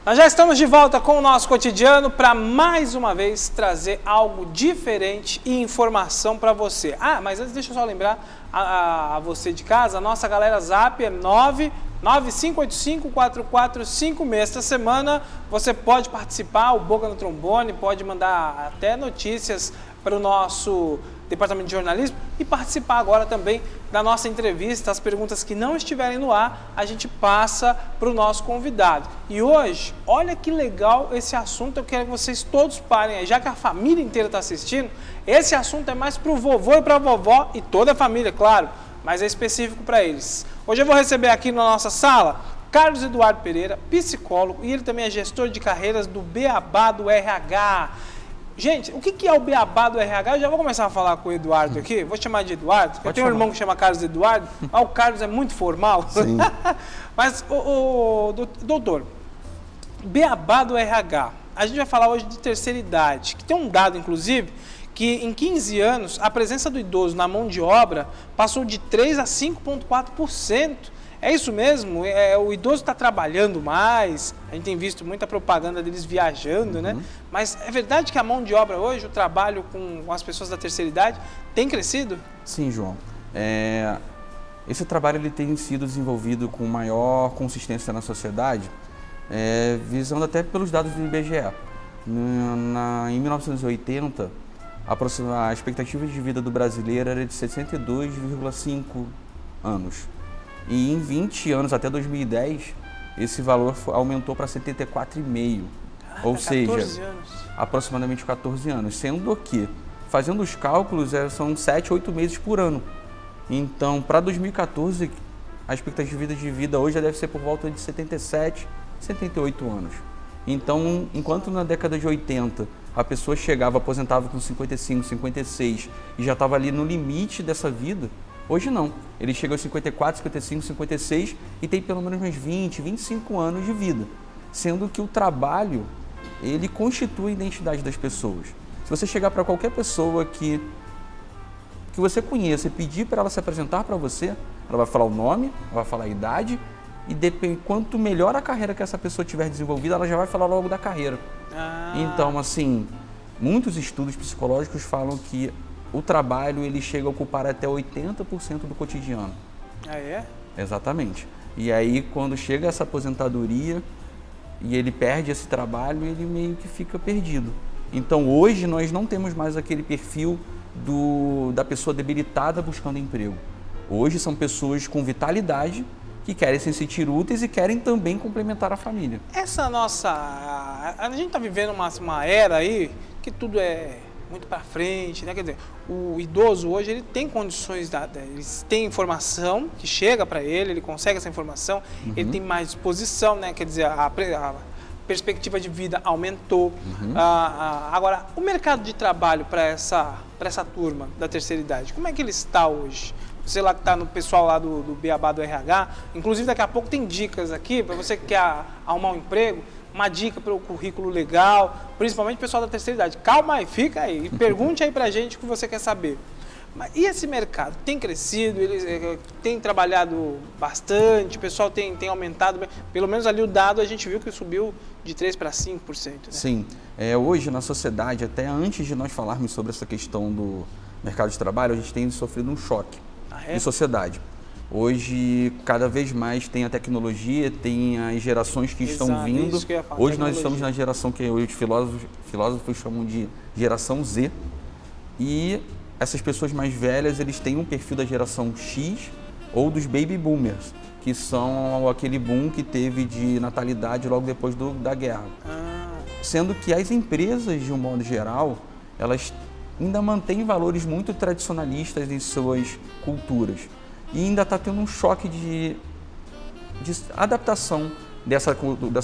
Nós já estamos de volta com o nosso cotidiano para mais uma vez trazer algo diferente e informação para você. Ah, mas antes deixa eu só lembrar a você de casa, a nossa galera Zap é 995854456. Esta semana você pode participar, o Boca no Trombone, pode mandar até notícias para o nosso departamento de jornalismo e participar agora também da nossa entrevista. As perguntas que não estiverem no ar, a gente passa para o nosso convidado. E hoje, olha que legal esse assunto, eu quero que vocês todos parem aí, já que a família inteira está assistindo, esse assunto é mais para o vovô e para a vovó e toda a família, claro, mas é específico para eles. Hoje eu vou receber aqui na nossa sala Carlos Eduardo Pereira, psicólogo, e ele também é gestor de carreiras do Beabá do RH. Gente, o que é o Beabá do RH? Eu já vou começar a falar com o Eduardo aqui, vou chamar de Eduardo. Eu tenho um irmão que chama Carlos Eduardo, mas o Carlos é muito formal. Sim. Mas, doutor, Beabá do RH, a gente vai falar hoje de terceira idade, que tem um dado, inclusive, que em 15 anos a presença do idoso na mão de obra passou de 3% a 5,4%. É isso mesmo? O idoso está trabalhando mais, a gente tem visto muita propaganda deles viajando, né? Mas é verdade que a mão de obra hoje, o trabalho com as pessoas da terceira idade, tem crescido? Sim, João. Esse trabalho ele tem sido desenvolvido com maior consistência na sociedade, visando até pelos dados do IBGE. Em 1980, a expectativa de vida do brasileiro era de 62,5 anos. E em 20 anos, até 2010, esse valor aumentou para 74,5. Ou seja, 14 anos. Aproximadamente 14 anos. Sendo que, fazendo os cálculos, são 7, 8 meses por ano. Então, para 2014, a expectativa de vida hoje já deve ser por volta de 77, 78 anos. Então, enquanto na década de 80 a pessoa chegava, aposentava com 55, 56 e já estava ali no limite dessa vida, hoje não. Ele chega aos 54, 55, 56 e tem pelo menos uns 20, 25 anos de vida. Sendo que o trabalho, ele constitui a identidade das pessoas. Se você chegar para qualquer pessoa que você conheça e pedir para ela se apresentar para você, ela vai falar o nome, ela vai falar a idade e quanto melhor a carreira que essa pessoa tiver desenvolvida, ela já vai falar logo da carreira. Então, assim, muitos estudos psicológicos falam que o trabalho ele chega a ocupar até 80% do cotidiano. Ah, é? Exatamente. E aí, quando chega essa aposentadoria e ele perde esse trabalho, ele meio que fica perdido. Então, hoje, nós não temos mais aquele perfil da pessoa debilitada buscando emprego. Hoje, são pessoas com vitalidade que querem se sentir úteis e querem também complementar a família. Essa nossa... A gente está vivendo uma era aí que tudo é muito para frente, né? Quer dizer, o idoso hoje ele tem condições, ele tem informação que chega para ele consegue essa informação, ele tem mais disposição, né? Quer dizer, a perspectiva de vida aumentou. Agora, o mercado de trabalho para essa turma da terceira idade, como é que ele está hoje? Você lá que está no pessoal lá do Beabá do RH, inclusive daqui a pouco tem dicas aqui para você que quer arrumar um emprego, uma dica para o currículo legal, principalmente o pessoal da terceira idade. Calma aí, fica aí, pergunte aí para a gente o que você quer saber. E esse mercado tem crescido, ele tem trabalhado bastante, o pessoal tem aumentado, pelo menos ali o dado a gente viu que subiu de 3% para 5%. Né? Sim, hoje na sociedade, até antes de nós falarmos sobre essa questão do mercado de trabalho, a gente tem sofrido um choque em sociedade. Hoje, cada vez mais tem a tecnologia, tem as gerações que estão vindo. Isso que eu ia falar, hoje nós estamos na geração que hoje os filósofos chamam de geração Z. E essas pessoas mais velhas, eles têm um perfil da geração X ou dos baby boomers, que são aquele boom que teve de natalidade logo depois da guerra. Sendo que as empresas, de um modo geral, elas ainda mantêm valores muito tradicionalistas em suas culturas. E ainda está tendo um choque de adaptação dessa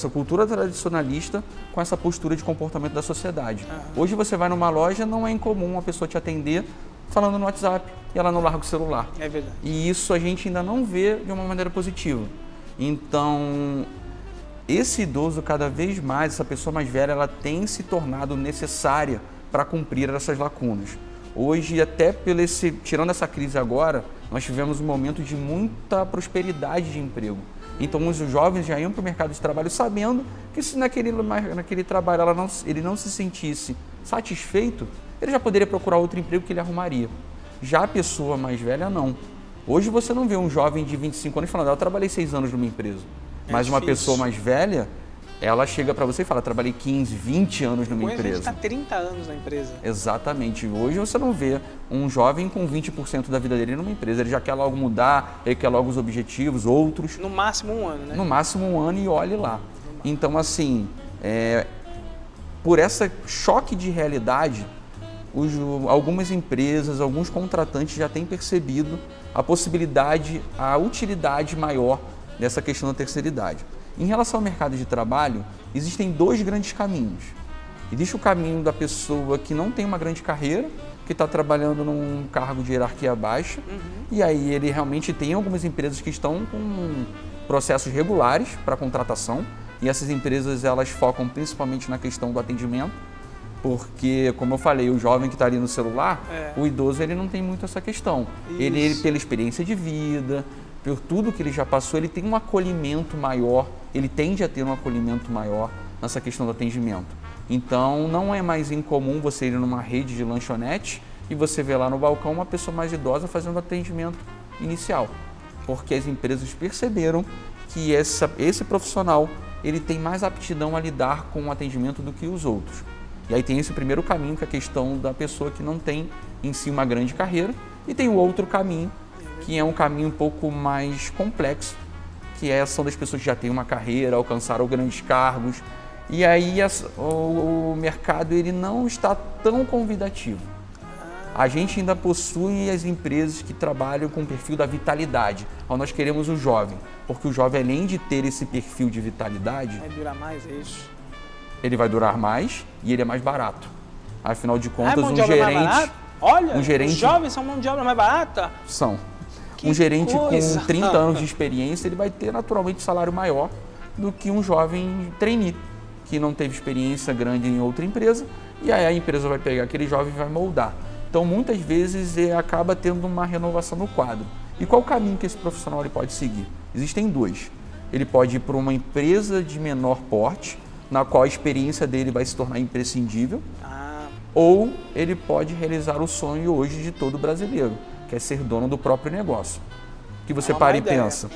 cultura tradicionalista com essa postura de comportamento da sociedade. Hoje você vai numa loja, não é incomum uma pessoa te atender falando no WhatsApp e ela não larga o celular. É verdade. E isso a gente ainda não vê de uma maneira positiva. Então, esse idoso cada vez mais, essa pessoa mais velha, ela tem se tornado necessária para cumprir essas lacunas. Hoje, até tirando essa crise agora, nós tivemos um momento de muita prosperidade de emprego. Então os jovens já iam para o mercado de trabalho sabendo que se naquele trabalho ele não se sentisse satisfeito, ele já poderia procurar outro emprego que ele arrumaria. Já a pessoa mais velha, não. Hoje você não vê um jovem de 25 anos falando, eu trabalhei 6 anos numa empresa. Mas uma pessoa mais velha, ela chega para você e fala, trabalhei 15, 20 anos numa empresa. Hoje a gente está 30 anos na empresa. Exatamente. Hoje você não vê um jovem com 20% da vida dele numa empresa. Ele já quer logo mudar, ele quer logo os objetivos, outros. No máximo 1 ano, né? No máximo 1 ano e olhe lá. Então, assim, por esse choque de realidade, algumas empresas, alguns contratantes já têm percebido a possibilidade, a utilidade maior dessa questão da terceira idade. Em relação ao mercado de trabalho, existem 2 grandes caminhos. Existe o caminho da pessoa que não tem uma grande carreira, que está trabalhando num cargo de hierarquia baixa, e aí ele realmente tem algumas empresas que estão com processos regulares para contratação, e essas empresas elas focam principalmente na questão do atendimento, porque, como eu falei, o jovem que está ali no celular, o idoso ele não tem muito essa questão. Ele, pela experiência de vida, por tudo que ele já passou, ele tem um acolhimento maior, ele tende a ter um acolhimento maior nessa questão do atendimento. Então, não é mais incomum você ir numa rede de lanchonete e você ver lá no balcão uma pessoa mais idosa fazendo atendimento inicial, porque as empresas perceberam que esse profissional ele tem mais aptidão a lidar com o atendimento do que os outros. E aí tem esse primeiro caminho, que é a questão da pessoa que não tem em si uma grande carreira, e tem o outro caminho, que é um caminho um pouco mais complexo, que são das pessoas que já têm uma carreira, alcançaram grandes cargos, e aí o mercado ele não está tão convidativo. A gente ainda possui as empresas que trabalham com o perfil da vitalidade, onde nós queremos o jovem, porque o jovem, além de ter esse perfil de vitalidade... Vai durar mais, é isso? Ele vai durar mais e ele é mais barato. Afinal de contas, mão de obra mais barata? Olha, os jovens são mão de obra mais barata? São. Que um gerente coisa. com 30 anos de experiência, ele vai ter naturalmente um salário maior do que um jovem trainee, que não teve experiência grande em outra empresa, e aí a empresa vai pegar aquele jovem e vai moldar. Então, muitas vezes, acaba tendo uma renovação no quadro. E qual o caminho que esse profissional ele pode seguir? Existem 2. Ele pode ir para uma empresa de menor porte, na qual a experiência dele vai se tornar imprescindível, ou ele pode realizar o sonho hoje de todo brasileiro, que é ser dono do próprio negócio. Que você para e pensa,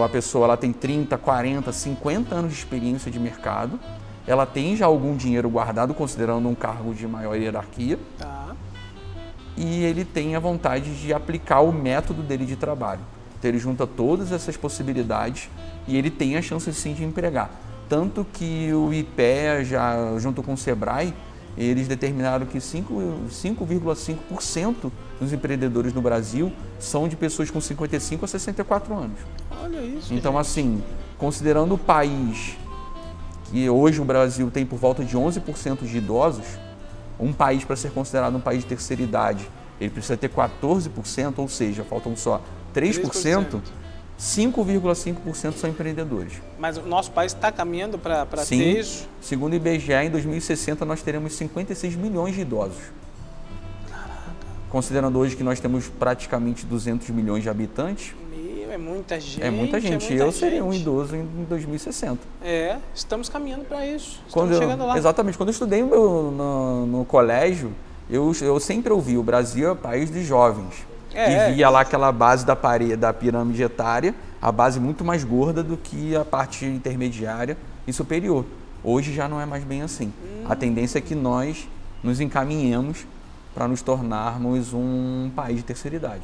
a pessoa ela tem 30, 40, 50 anos de experiência de mercado, ela tem já algum dinheiro guardado, considerando um cargo de maior hierarquia, e ele tem a vontade de aplicar o método dele de trabalho. Então ele junta todas essas possibilidades e ele tem a chance sim de empregar. Tanto que o IPEA, já junto com o Sebrae, eles determinaram que 5,5% dos empreendedores no Brasil são de pessoas com 55 a 64 anos. Olha isso. Então, assim, considerando o país, que hoje o Brasil tem por volta de 11% de idosos, um país, para ser considerado um país de terceira idade, ele precisa ter 14%, ou seja, faltam só 3%. 5,5% são empreendedores. Mas o nosso país está caminhando para ter isso? Segundo o IBGE, em 2060 nós teremos 56 milhões de idosos. Caraca. Considerando hoje que nós temos praticamente 200 milhões de habitantes. É muita gente. É muita gente. Eu seria um idoso em 2060. Estamos caminhando para isso. Estamos chegando lá. Exatamente. Quando eu estudei no colégio, eu sempre ouvi: o Brasil é o país de jovens. E via lá aquela base da pirâmide etária, a base muito mais gorda do que a parte intermediária e superior. Hoje já não é mais bem assim. A tendência é que nós nos encaminhemos para nos tornarmos um país de terceira idade.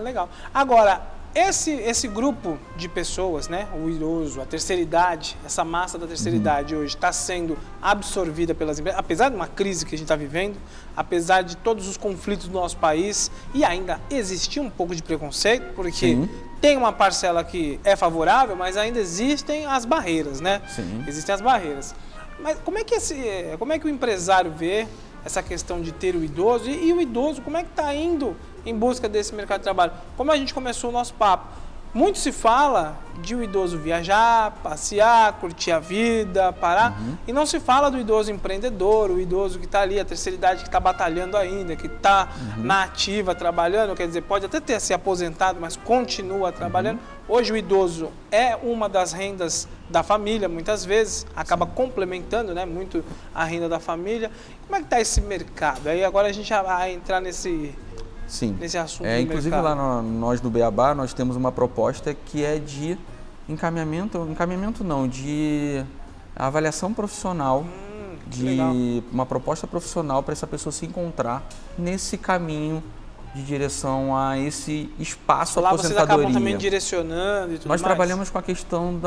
Legal. Agora, esse grupo de pessoas, né, o idoso, a terceira idade, essa massa da terceira idade hoje está sendo absorvida pelas empresas, apesar de uma crise que a gente está vivendo, apesar de todos os conflitos do nosso país, e ainda existir um pouco de preconceito, porque tem uma parcela que é favorável, mas ainda existem as barreiras, né? Sim. Existem as barreiras. Mas como é que o empresário vê essa questão de ter o idoso e o idoso, como é que está indo em busca desse mercado de trabalho? Como a gente começou o nosso papo, Muito se fala de o idoso viajar, passear, curtir a vida, parar, e não se fala do idoso empreendedor, o idoso que está ali, a terceira idade que está batalhando ainda, que está na ativa trabalhando, quer dizer, pode até ter se aposentado, mas continua trabalhando. Hoje o idoso é uma das rendas da família, muitas vezes, acaba complementando, né, muito a renda da família. Como é que está esse mercado? Aí agora a gente já vai entrar nesse assunto do inclusive mercado. Lá nós do Beabá, nós temos uma proposta que é de encaminhamento não, de avaliação profissional, legal. uma proposta profissional para essa pessoa se encontrar nesse caminho de direção a esse espaço Lá aposentadoria. vocês acabam também direcionando e tudo Nós mais? trabalhamos com a questão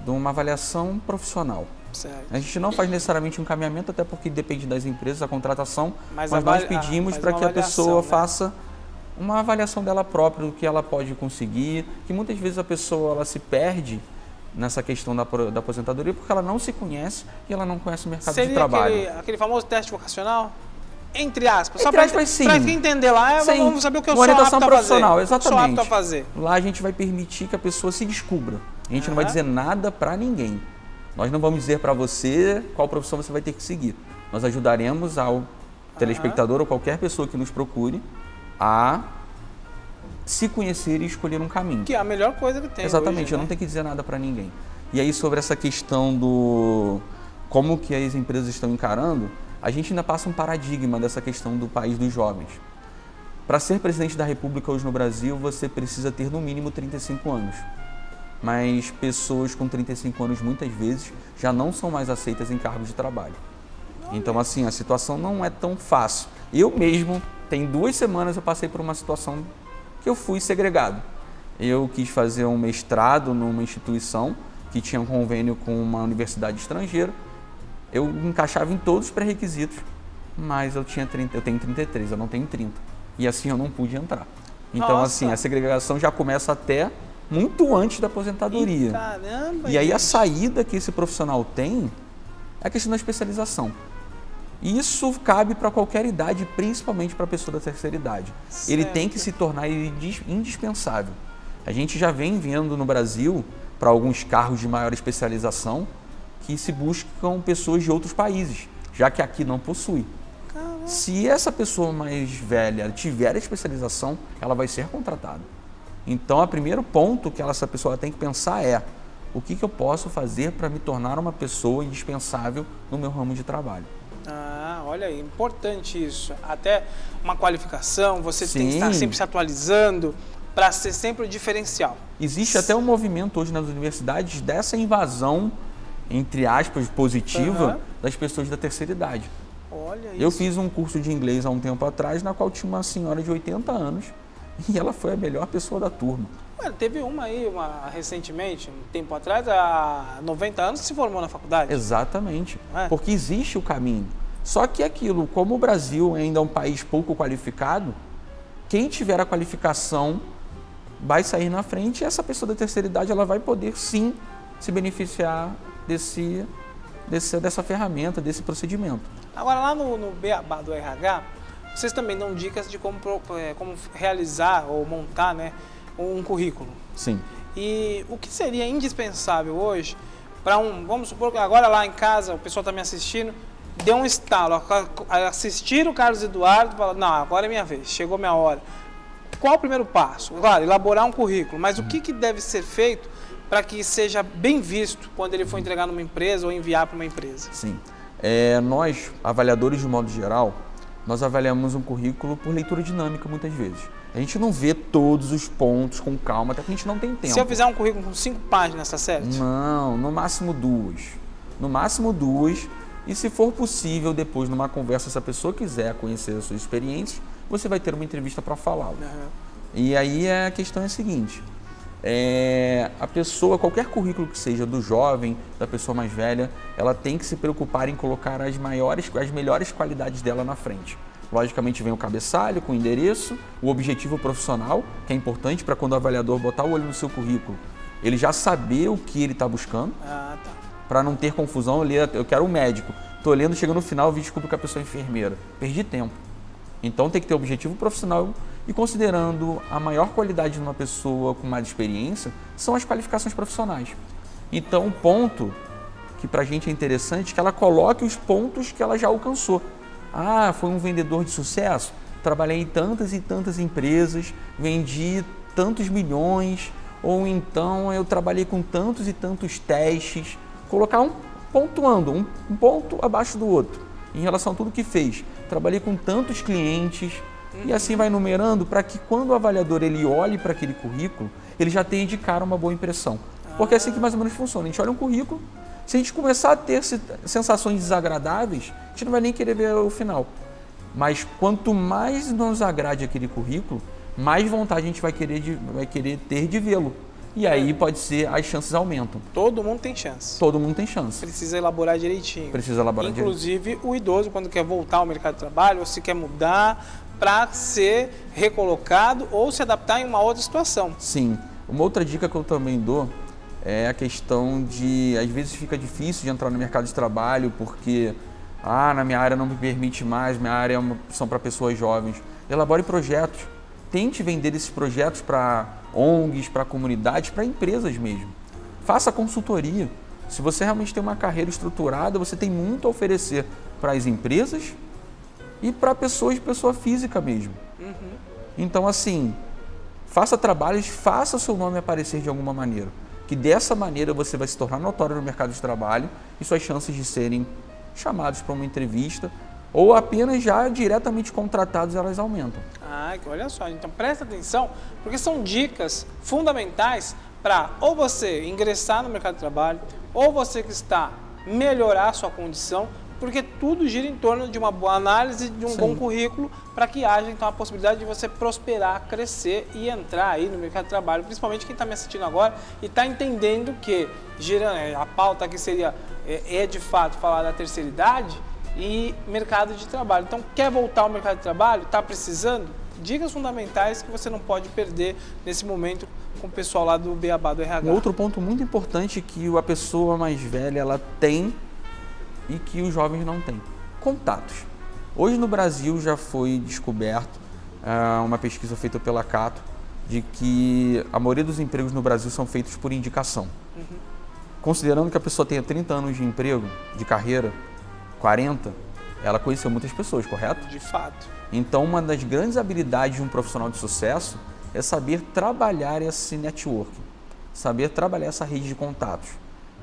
de uma avaliação profissional. Certo. A gente não faz necessariamente um encaminhamento, até porque depende das empresas, a contratação, mas nós pedimos faz para uma que a avaliação, pessoa né? faça uma avaliação dela própria, do que ela pode conseguir, que muitas vezes a pessoa ela se perde nessa questão da aposentadoria porque ela não se conhece e ela não conhece o mercado de trabalho. Seria aquele famoso teste vocacional? Entre aspas. Entre aspas, sim. Para quem entender lá, Sim. vamos saber o que eu Uma sou orientação apto a profissional, fazer. exatamente. Sou apto a fazer. Lá a gente vai permitir que a pessoa se descubra. A gente não vai dizer nada para ninguém. Nós não vamos dizer para você qual profissão você vai ter que seguir. Nós ajudaremos ao telespectador ou qualquer pessoa que nos procure a se conhecer e escolher um caminho. Que é a melhor coisa que tem. Exatamente, hoje, eu não tenho que dizer nada para ninguém. E aí, sobre essa questão do como que as empresas estão encarando, a gente ainda passa um paradigma dessa questão do país dos jovens. Para ser presidente da República hoje no Brasil, você precisa ter no mínimo 35 anos. Mas pessoas com 35 anos, muitas vezes, já não são mais aceitas em cargos de trabalho. Então, assim, a situação não é tão fácil. Eu mesmo, tem 2 semanas, eu passei por uma situação que eu fui segregado. Eu quis fazer um mestrado numa instituição que tinha um convênio com uma universidade estrangeira. Eu encaixava em todos os pré-requisitos, mas eu tenho 33, eu não tenho 30. E assim eu não pude entrar. Então, assim, a segregação já começa até muito antes da aposentadoria. Caramba! E aí a saída que esse profissional tem é a questão da especialização. E isso cabe para qualquer idade, principalmente para a pessoa da terceira idade. Certo. Ele tem que se tornar indispensável. A gente já vem vendo no Brasil, para alguns cargos de maior especialização, que se buscam pessoas de outros países, já que aqui não possui. Caramba. Se essa pessoa mais velha tiver a especialização, ela vai ser contratada. Então, o primeiro ponto que essa pessoa tem que pensar é: o que eu posso fazer para me tornar uma pessoa indispensável no meu ramo de trabalho? Olha aí, importante isso. Até uma qualificação, você tem que Sim. estar sempre se atualizando para ser sempre o diferencial. Existe até um movimento hoje nas universidades dessa invasão, entre aspas, positiva das pessoas da terceira idade. Olha isso. Eu fiz um curso de inglês há um tempo atrás, na qual tinha uma senhora de 80 anos e ela foi a melhor pessoa da turma. Teve uma aí, recentemente, um tempo atrás, há 90 anos, que se formou na faculdade. Exatamente, porque existe o caminho. Só que aquilo, como o Brasil ainda é um país pouco qualificado, quem tiver a qualificação vai sair na frente e essa pessoa da terceira idade ela vai poder sim se beneficiar dessa ferramenta, desse procedimento. Agora, lá no Beabá do RH, vocês também dão dicas de como realizar ou montar, né, um currículo. Sim. E o que seria indispensável hoje para vamos supor que agora lá em casa o pessoal está me assistindo, deu um estalo, assistir o Carlos Eduardo e falar: não, agora é minha vez, chegou minha hora. Qual o primeiro passo? Claro, elaborar um currículo, mas o que deve ser feito para que seja bem visto quando ele for entregar numa empresa ou enviar para uma empresa? Sim. Nós, avaliadores de modo geral, nós avaliamos um currículo por leitura dinâmica muitas vezes. A gente não vê todos os pontos com calma, até porque a gente não tem tempo. Se eu fizer um currículo com 5 páginas, tá certo? Não, no máximo 2. No máximo 2. E se for possível, depois numa conversa, se a pessoa quiser conhecer as suas experiências, você vai ter uma entrevista para falá-lo. E aí a questão é a seguinte: a pessoa, qualquer currículo que seja, do jovem, da pessoa mais velha, ela tem que se preocupar em colocar as melhores qualidades dela na frente. Logicamente vem o cabeçalho com o endereço, o objetivo profissional, que é importante para quando o avaliador botar o olho no seu currículo, ele já saber o que ele está buscando. Para não ter confusão, eu quero um médico. Estou lendo, chega no final, vi desculpa que a pessoa é enfermeira. Perdi tempo. Então tem que ter objetivo profissional E considerando a maior qualidade de uma pessoa com mais experiência, são as qualificações profissionais. Então, um ponto que para a gente é interessante é que ela coloque os pontos que ela já alcançou. Ah, foi um vendedor de sucesso? Trabalhei em tantas e tantas empresas, vendi tantos milhões, ou então eu trabalhei com tantos e tantos testes. Colocar pontuando, um ponto abaixo do outro, em relação a tudo que fez. Trabalhei com tantos clientes, e assim vai numerando para que quando o avaliador ele olhe para aquele currículo, ele já tenha de cara uma boa impressão. Porque é assim que mais ou menos funciona. A gente olha um currículo, se a gente começar a ter sensações desagradáveis, a gente não vai nem querer ver o final. Mas quanto mais nos agrade aquele currículo, mais vontade a gente vai querer ter de vê-lo. E aí pode ser, as chances aumentam. Todo mundo tem chance. Todo mundo tem chance. Precisa elaborar direitinho. Precisa elaborar Inclusive, o idoso, quando quer voltar ao mercado de trabalho, ou se quer mudar para ser recolocado ou se adaptar em uma outra situação. Sim. Uma outra dica que eu também dou é a questão de, às vezes fica difícil de entrar no mercado de trabalho porque, na minha área não me permite mais, minha área são para pessoas jovens. Elabore projetos. Tente vender esses projetos para ONGs, para comunidades, para empresas mesmo. Faça consultoria. Se você realmente tem uma carreira estruturada, você tem muito a oferecer para as empresas e para pessoa física mesmo. Então, assim, faça trabalhos, faça o seu nome aparecer de alguma maneira. Que dessa maneira você vai se tornar notório no mercado de trabalho e suas chances de serem chamados para uma entrevista ou apenas já diretamente contratados, elas aumentam. Olha só, então presta atenção, porque são dicas fundamentais para ou você ingressar no mercado de trabalho, ou você que está melhorar a sua condição, porque tudo gira em torno de uma boa análise, de um bom currículo, para que haja então a possibilidade de você prosperar, crescer e entrar aí no mercado de trabalho, principalmente quem está me assistindo agora e está entendendo que a pauta aqui seria, de fato, falar da terceira idade e mercado de trabalho. Então, quer voltar ao mercado de trabalho? Está precisando? Dicas fundamentais que você não pode perder nesse momento com o pessoal lá do Beabá do RH. Um outro ponto muito importante que a pessoa mais velha ela tem e que os jovens não têm: contatos. Hoje no Brasil já foi descoberto uma pesquisa feita pela Cato de que a maioria dos empregos no Brasil são feitos por indicação. Considerando que a pessoa tenha 30 anos de emprego, de carreira, 40, ela conheceu muitas pessoas, correto? De fato. Então, uma das grandes habilidades de um profissional de sucesso é saber trabalhar esse networking, saber trabalhar essa rede de contatos.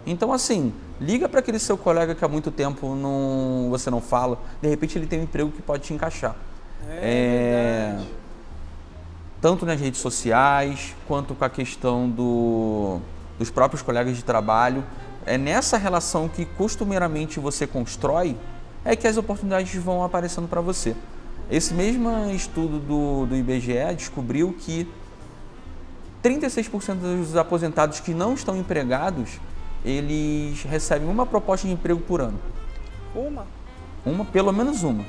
Então, assim, liga para aquele seu colega que há muito tempo você não fala, de repente ele tem um emprego que pode te encaixar. Tanto nas redes sociais, quanto com a questão dos próprios colegas de trabalho. É nessa relação que costumeiramente você constrói, é que as oportunidades vão aparecendo para você. Esse mesmo estudo do IBGE descobriu que 36% dos aposentados que não estão empregados, eles recebem uma proposta de emprego por ano. Pelo menos uma.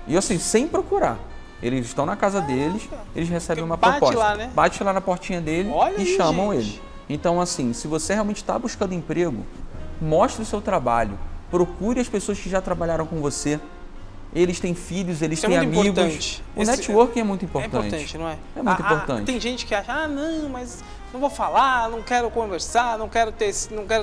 E assim, sem procurar. Eles estão na casa deles, eles recebem uma proposta. Lá, né? Bate lá na portinha dele e chamam ele. Então, assim, se você realmente está buscando emprego, mostre o seu trabalho. Procure as pessoas que já trabalharam com você. Eles têm filhos, eles têm amigos. Importante. O networking é muito importante. É importante, não é? É muito importante. Tem gente que acha, não, mas não vou falar, não quero conversar, não quero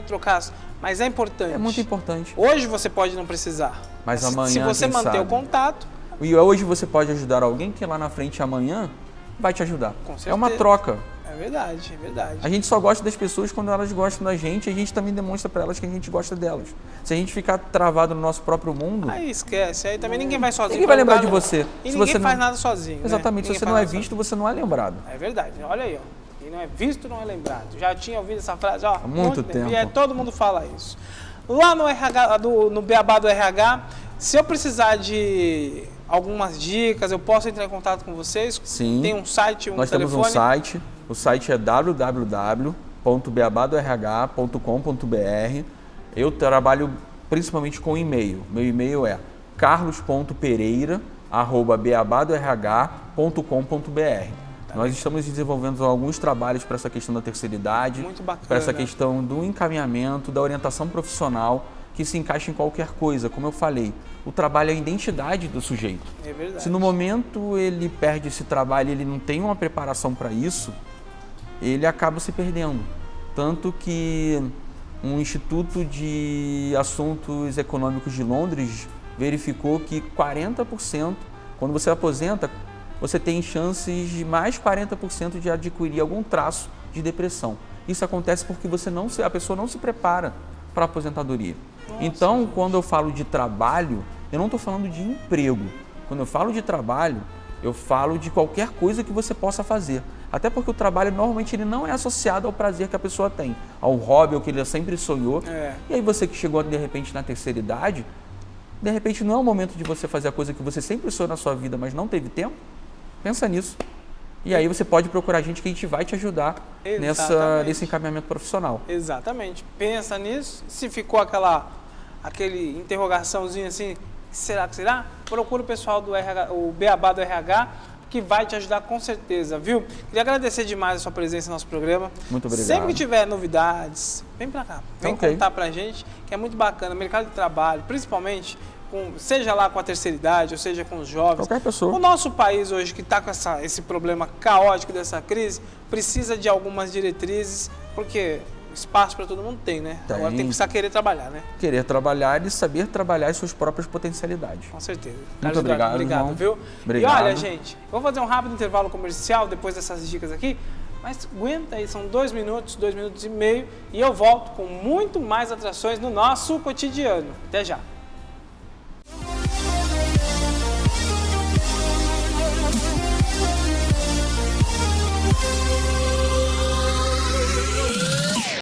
trocar. Mas é importante. É muito importante. Hoje você pode não precisar. Mas amanhã, se você manter o contato. E hoje você pode ajudar alguém que lá na frente amanhã vai te ajudar. Com certeza. É uma troca. É verdade, é verdade. A gente só gosta das pessoas quando elas gostam da gente, e a gente também demonstra para elas que a gente gosta delas. Se a gente ficar travado no nosso próprio mundo... Aí esquece, aí também ninguém vai sozinho. Ninguém vai lembrar de você. E ninguém faz nada sozinho. Exatamente, se você não é visto, você não é lembrado. É verdade, olha aí, ó. Quem não é visto, não é lembrado. Já tinha ouvido essa frase, ó. Há muito tempo. E todo mundo fala isso. Lá no RH, no Beabá do RH, se eu precisar de algumas dicas, eu posso entrar em contato com vocês? Sim. Tem um site, um Nós telefone? Nós temos um site. O site é www.beabadorh.com.br. Eu trabalho principalmente com e-mail. Meu e-mail é carlos.pereira@beabadorh.com.br. Nós estamos desenvolvendo alguns trabalhos para essa questão da terceira idade, muito bacana, para essa questão do encaminhamento, da orientação profissional que se encaixa em qualquer coisa. Como eu falei, o trabalho é a identidade do sujeito. É verdade. Se no momento ele perde esse trabalho, ele não tem uma preparação para isso, ele acaba se perdendo. Tanto que um Instituto de Assuntos Econômicos de Londres verificou que 40%, quando você aposenta, você tem chances de mais 40% de adquirir algum traço de depressão. Isso acontece porque a pessoa não se prepara para a aposentadoria. Nossa, então, gente. quando eu falo de trabalho, eu não estou falando de emprego. Quando eu falo de trabalho, eu falo de qualquer coisa que você possa fazer. Até porque o trabalho, normalmente, ele não é associado ao prazer que a pessoa tem, ao hobby, ao que ele sempre sonhou. E aí você que chegou, de repente, na terceira idade, de repente não é o momento de você fazer a coisa que você sempre sonhou na sua vida, mas não teve tempo. Pensa nisso. E aí você pode procurar a gente que a gente vai te ajudar nesse encaminhamento profissional. Exatamente. Pensa nisso. Se ficou aquele interrogaçãozinho assim, será que será? Procura o pessoal do RH, o Beabá do RH, que vai te ajudar com certeza, viu? Queria agradecer demais a sua presença no nosso programa. Muito obrigado. Sempre que tiver novidades, vem pra cá. Vem contar pra gente, que é muito bacana. Mercado de trabalho, principalmente, seja lá com a terceira idade, ou seja com os jovens. Qualquer pessoa. O nosso país hoje, que está com esse problema caótico dessa crise, precisa de algumas diretrizes, porque espaço para todo mundo tem, né? Tem. Agora tem que precisar querer trabalhar, né? Querer trabalhar e saber trabalhar as suas próprias potencialidades. Com certeza. Muito obrigado, obrigado, irmão. viu? Obrigado. E olha, gente, eu vou fazer um rápido intervalo comercial depois dessas dicas aqui, mas aguenta aí, são 2 minutos e meio, e eu volto com muito mais atrações no nosso cotidiano. Até já!